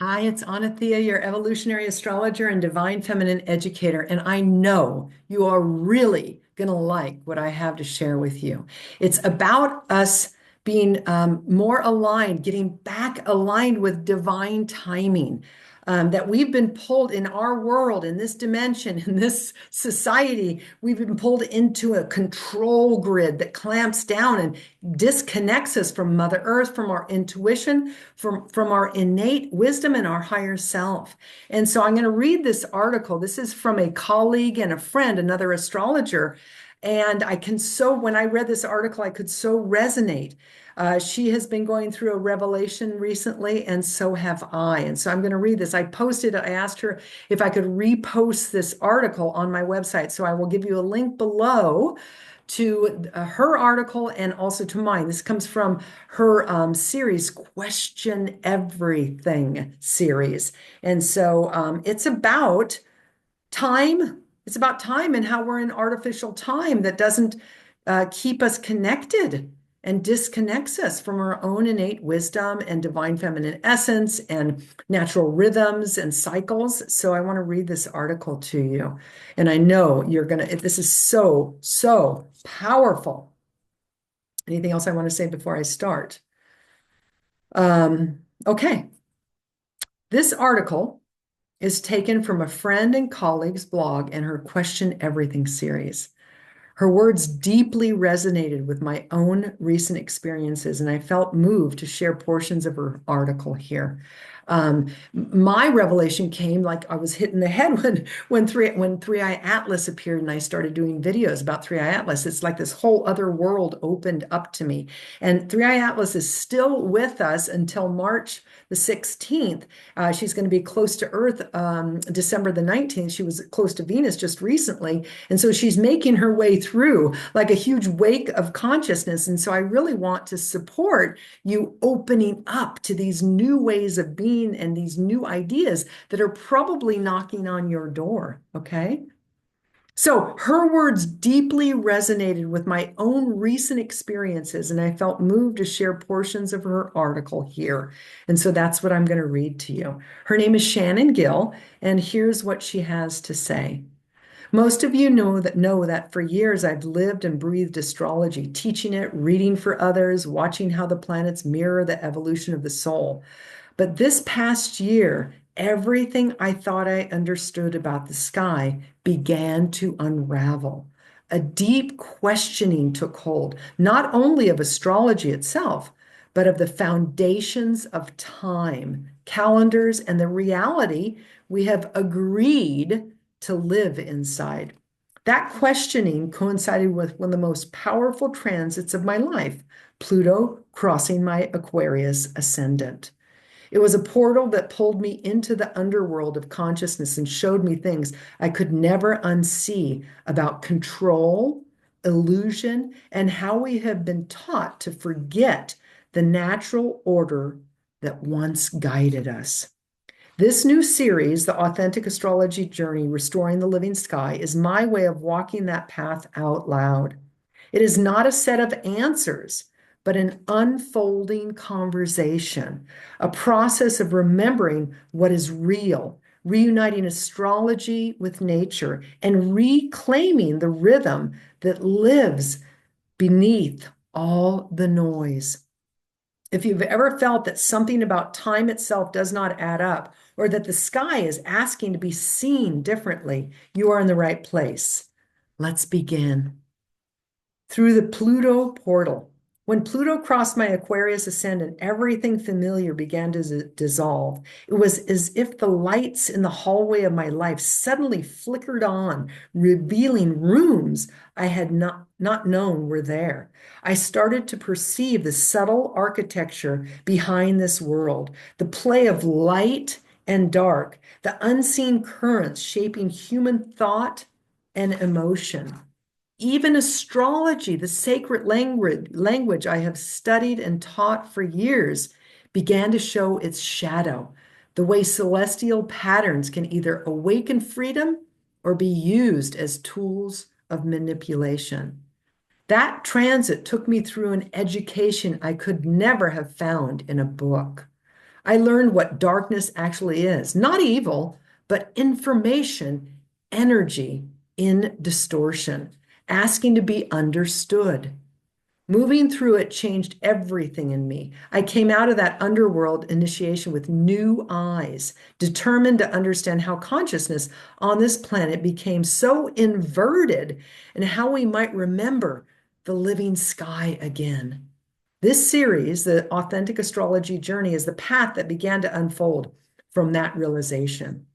Hi, it's Thea, your evolutionary astrologer and divine feminine educator. And I know you are really going to like what I have to share with you. It's about us being more aligned, getting back aligned with divine timing. That we've been pulled in our world, in this dimension, in this society, we've been pulled into a control grid that clamps down and disconnects us from Mother Earth, from our intuition, from our innate wisdom and our higher self. And so I'm going to read this article. This is from a colleague and a friend, another astrologer. And when I read this article, I could so resonate. She has been going through a revelation recently, and so have I. And so I'm going to read this. I asked her if I could repost this article on my website. So I will give you a link below to her article and also to mine. This comes from her series, Question Everything series. And so it's about time. It's about time and how we're in artificial time that doesn't keep us connected and disconnects us from our own innate wisdom and divine feminine essence and natural rhythms and cycles. So I want to read this article to you. And I know this is so, so powerful. Anything else I want to say before I start? Okay. This article is taken from a friend and colleague's blog and her Question Everything series. Her words deeply resonated with my own recent experiences, and I felt moved to share portions of her article here. My revelation came like I was hit in the head when Three Eye Atlas appeared, and I started doing videos about Three Eye Atlas. It's like this whole other world opened up to me. And Three Eye Atlas is still with us until March the 16th. She's going to be close to Earth December the 19th. She was close to Venus just recently. And so she's making her way through like a huge wake of consciousness. And so I really want to support you opening up to these new ways of being and these new ideas that are probably knocking on your door. Okay. So her words deeply resonated with my own recent experiences, and I felt moved to share portions of her article here. And so that's what I'm going to read to you. Her name is Shannon Gill, and here's what she has to say. Most of you know that for years I've lived and breathed astrology, teaching it, reading for others, watching how the planets mirror the evolution of the soul. But this past year, everything I thought I understood about the sky began to unravel. A deep questioning took hold, not only of astrology itself, but of the foundations of time, calendars, and the reality we have agreed to live inside. That questioning coincided with one of the most powerful transits of my life, Pluto crossing my Aquarius ascendant. It was a portal that pulled me into the underworld of consciousness and showed me things I could never unsee about control, illusion, and how we have been taught to forget the natural order that once guided us. This new series, The Authentic Astrology Journey Restoring the Living Sky, is my way of walking that path out loud. It is not a set of answers, but an unfolding conversation, a process of remembering what is real, reuniting astrology with nature, and reclaiming the rhythm that lives beneath all the noise. If you've ever felt that something about time itself does not add up, or that the sky is asking to be seen differently, you are in the right place. Let's begin. Through the Pluto portal. When Pluto crossed my Aquarius ascendant, everything familiar began to dissolve. It was as if the lights in the hallway of my life suddenly flickered on, revealing rooms I had not known were there. I started to perceive the subtle architecture behind this world, the play of light and dark, the unseen currents shaping human thought and emotion. Even astrology, the sacred language I have studied and taught for years, began to show its shadow, the way celestial patterns can either awaken freedom or be used as tools of manipulation. That transit took me through an education I could never have found in a book. I learned what darkness actually is, not evil, but information, energy in distortion, asking to be understood. Moving through it changed everything in me. I came out of that underworld initiation with new eyes, determined to understand how consciousness on this planet became so inverted and how we might remember the living sky again. This series, the Authentic Astrology Journey, is the path that began to unfold from that realization.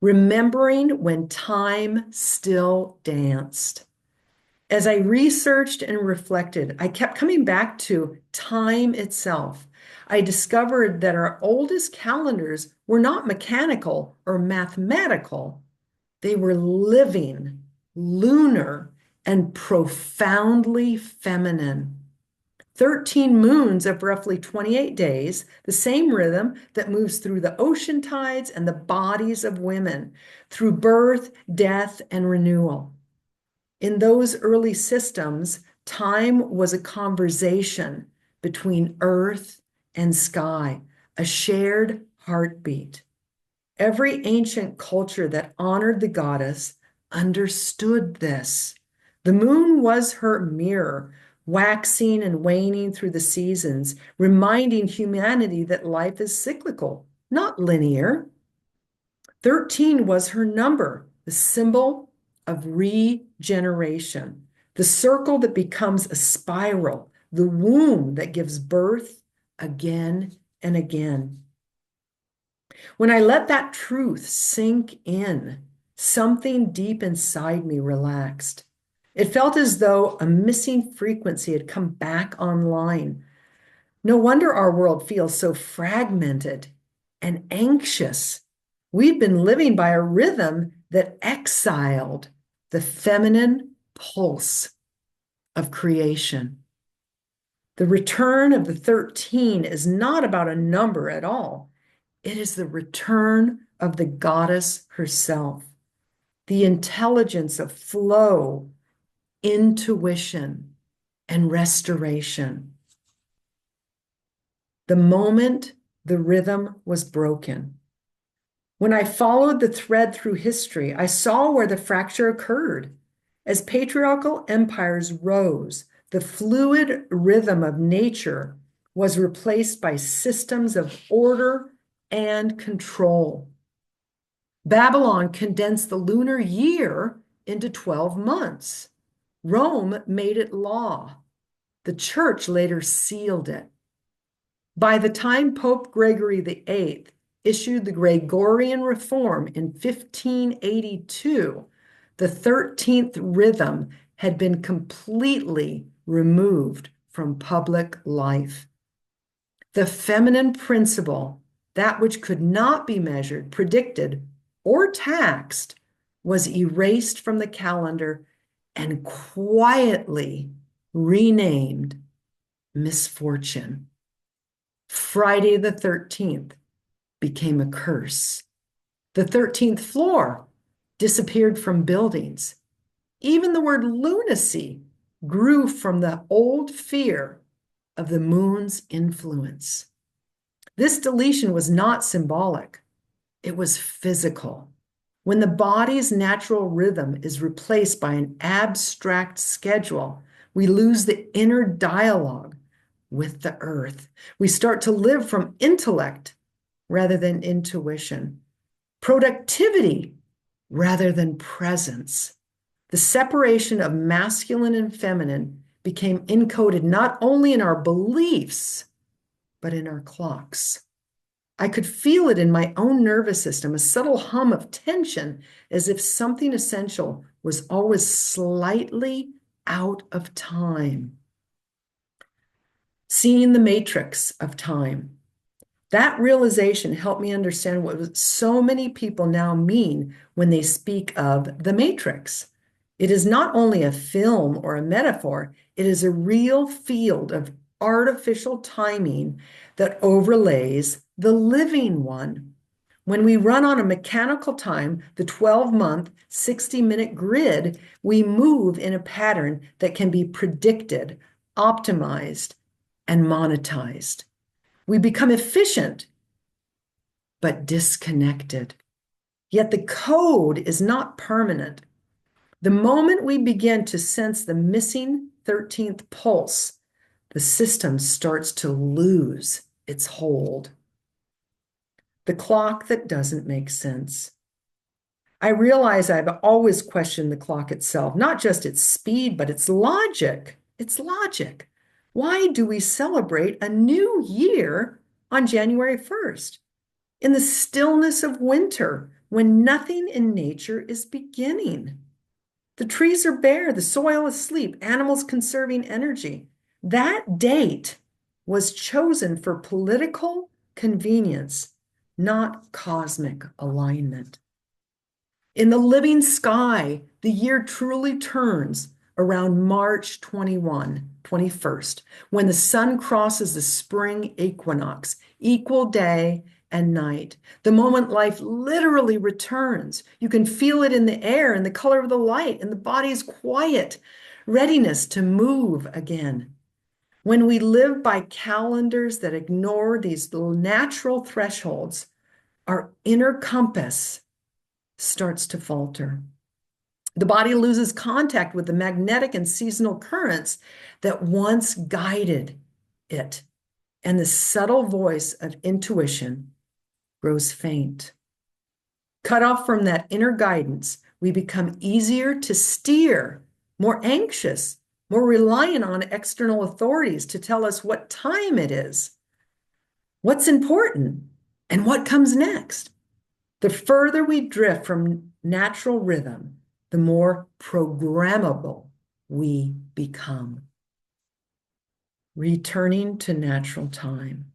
Remembering when time still danced. As I researched and reflected, I kept coming back to time itself. I discovered that our oldest calendars were not mechanical or mathematical. They were living, lunar, and profoundly feminine. 13 moons of roughly 28 days, the same rhythm that moves through the ocean tides and the bodies of women, through birth, death, and renewal. In those early systems, time was a conversation between earth and sky, a shared heartbeat. Every ancient culture that honored the goddess understood this. The moon was her mirror, waxing and waning through the seasons, reminding humanity that life is cyclical, not linear. 13 was her number, the symbol of regeneration, the circle that becomes a spiral, the womb that gives birth again and again. When I let that truth sink in, something deep inside me relaxed. It felt as though a missing frequency had come back online. No wonder our world feels so fragmented and anxious. We've been living by a rhythm that exiled the feminine pulse of creation. The return of the 13 is not about a number at all. It is the return of the goddess herself, the intelligence of flow, intuition, and restoration. The moment the rhythm was broken. When I followed the thread through history, I saw where the fracture occurred. As patriarchal empires rose, the fluid rhythm of nature was replaced by systems of order and control. Babylon condensed the lunar year into 12 months. Rome made it law. The church later sealed it. By the time Pope Gregory VIII issued the Gregorian reform in 1582, the 13th rhythm had been completely removed from public life. The feminine principle, that which could not be measured, predicted, or taxed, was erased from the calendar and quietly renamed misfortune. Friday the 13th became a curse. The 13th floor disappeared from buildings. Even the word lunacy grew from the old fear of the moon's influence. This deletion was not symbolic. It was physical. When the body's natural rhythm is replaced by an abstract schedule, we lose the inner dialogue with the earth. We start to live from intellect rather than intuition, productivity rather than presence. The separation of masculine and feminine became encoded not only in our beliefs, but in our clocks. I could feel it in my own nervous system, a subtle hum of tension, as if something essential was always slightly out of time. Seeing the matrix of time. That realization helped me understand what so many people now mean when they speak of the matrix. It is not only a film or a metaphor, it is a real field of artificial timing that overlays the living one. When we run on a mechanical time, the 12-month, 60-minute grid, we move in a pattern that can be predicted, optimized, and monetized. We become efficient, but disconnected. Yet the code is not permanent. The moment we begin to sense the missing 13th pulse, the system starts to lose its hold. The clock that doesn't make sense. I realize I've always questioned the clock itself, not just its speed, but its logic. Its logic. Why do we celebrate a new year on January 1st? In the stillness of winter, when nothing in nature is beginning. The trees are bare, the soil is asleep, animals conserving energy. That date was chosen for political convenience, not cosmic alignment. In the living sky, the year truly turns around March 21st, when the sun crosses the spring equinox, equal day and night, the moment life literally returns. You can feel it in the air, in the color of the light, and the body's quiet, readiness to move again. When we live by calendars that ignore these natural thresholds, our inner compass starts to falter. The body loses contact with the magnetic and seasonal currents that once guided it, and the subtle voice of intuition grows faint. Cut off from that inner guidance, we become easier to steer, more anxious, more reliant on external authorities to tell us what time it is, what's important, and what comes next. The further we drift from natural rhythm, the more programmable we become. Returning to natural time.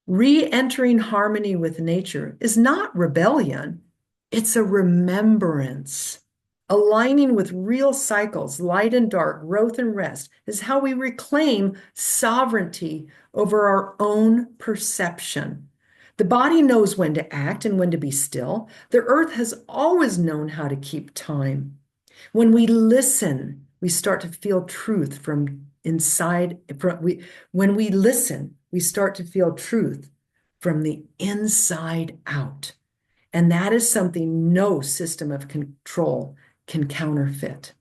Re-entering harmony with nature is not rebellion, it's a remembrance. Aligning with real cycles, light and dark, growth and rest, is how we reclaim sovereignty over our own perception. The body knows when to act and when to be still. The earth has always known how to keep time. When we listen, we start to feel truth from inside. When we listen, we start to feel truth from the inside out. And that is something no system of control can counterfeit.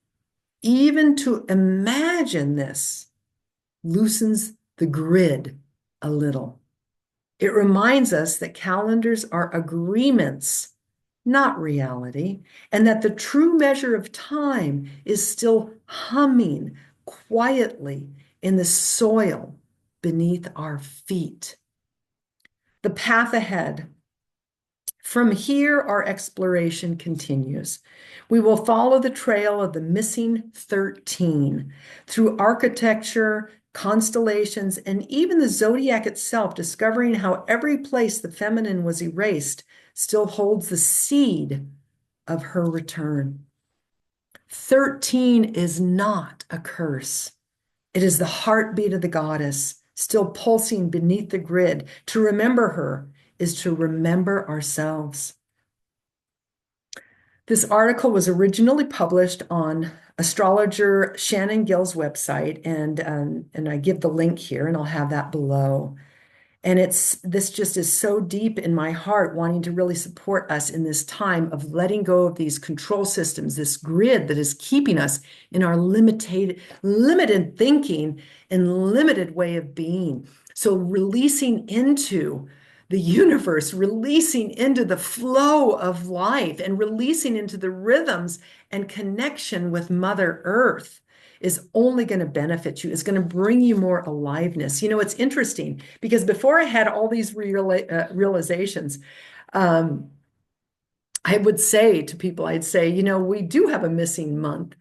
Even to imagine this loosens the grid a little. It reminds us that calendars are agreements, not reality, and that the true measure of time is still humming quietly in the soil beneath our feet. The path ahead. From here, our exploration continues. We will follow the trail of the missing 13 through architecture, constellations, and even the zodiac itself, discovering how every place the feminine was erased still holds the seed of her return. 13 is not a curse. It is the heartbeat of the goddess, still pulsing beneath the grid. To remember her is to remember ourselves. This article was originally published on astrologer Shannon Gill's website, and I give the link here, and I'll have that below. And this just is so deep in my heart, wanting to really support us in this time of letting go of these control systems, this grid that is keeping us in our limited thinking and limited way of being. So releasing into the universe, releasing into the flow of life, and releasing into the rhythms and connection with Mother Earth is only going to benefit you, is going to bring you more aliveness. You know, it's interesting because before I had all these realizations, I would say to people, I'd say, you know, we do have a missing month.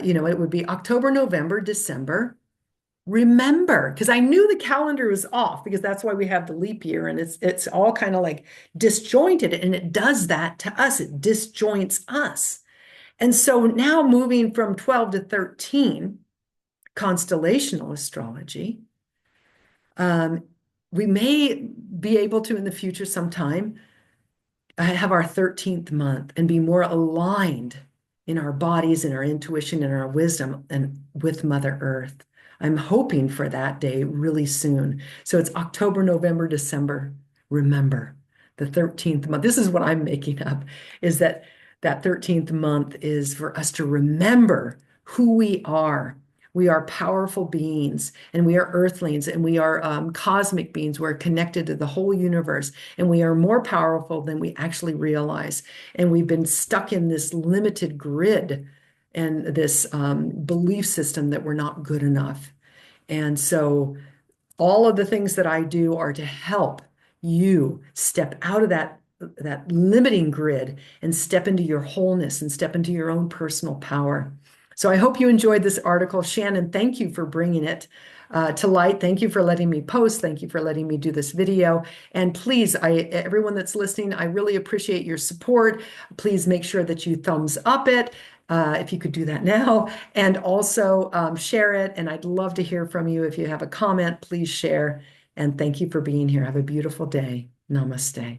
You know, it would be October, November, December. Remember, because I knew the calendar was off, because that's why we have the leap year, and it's all kind of like disjointed, and it does that to us. It disjoints us. And so now moving from 12 to 13, constellational astrology, we may be able to in the future sometime have our 13th month and be more aligned in our bodies and our intuition and our wisdom and with Mother Earth. I'm hoping for that day really soon. So it's October, November, December. Remember, the 13th month. This is what I'm making up, is that 13th month is for us to remember who we are. We are powerful beings, and we are earthlings, and we are cosmic beings. We're connected to the whole universe, and we are more powerful than we actually realize. And we've been stuck in this limited grid and this belief system that we're not good enough. And so all of the things that I do are to help you step out of that limiting grid and step into your wholeness and step into your own personal power. So I hope you enjoyed this article. Shannon, thank you for bringing it to light. Thank you for letting me post. Thank you for letting me do this video. And please, everyone that's listening, I really appreciate your support. Please make sure that you thumbs up it. If you could do that now, and also share it. And I'd love to hear from you. If you have a comment, please share. And thank you for being here. Have a beautiful day. Namaste.